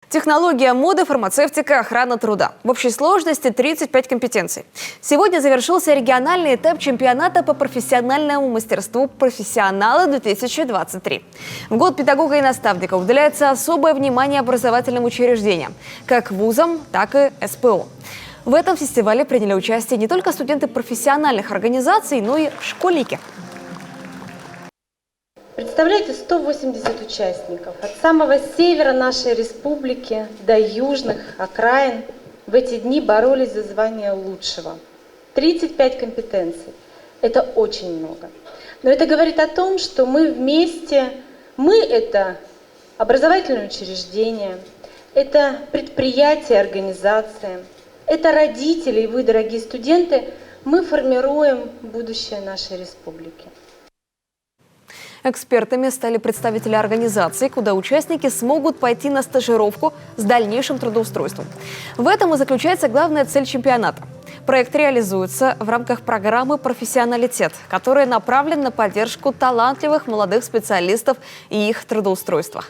Технология моды, фармацевтика, охрана труда. В общей сложности 35 компетенций. Сегодня завершился региональный этап чемпионата по профессиональному мастерству «Профессионалы-2023». В год педагога и наставника уделяется особое внимание образовательным учреждениям, как вузам, так и СПО. В этом фестивале приняли участие не только студенты профессиональных организаций, но и школьники. Представляете, 180 участников. От самого севера нашей республики до южных окраин в эти дни боролись за звание лучшего. 35 компетенций. Это очень много. Но это говорит о том, что мы вместе, мы это образовательное учреждение, это предприятия, организации, это родители и вы, дорогие студенты, мы формируем будущее нашей республики. Экспертами стали представители организаций, куда участники смогут пойти на стажировку с дальнейшим трудоустройством. В этом и заключается главная цель чемпионата. Проект реализуется в рамках программы «Профессионалитет», которая направлена на поддержку талантливых молодых специалистов и их трудоустройства.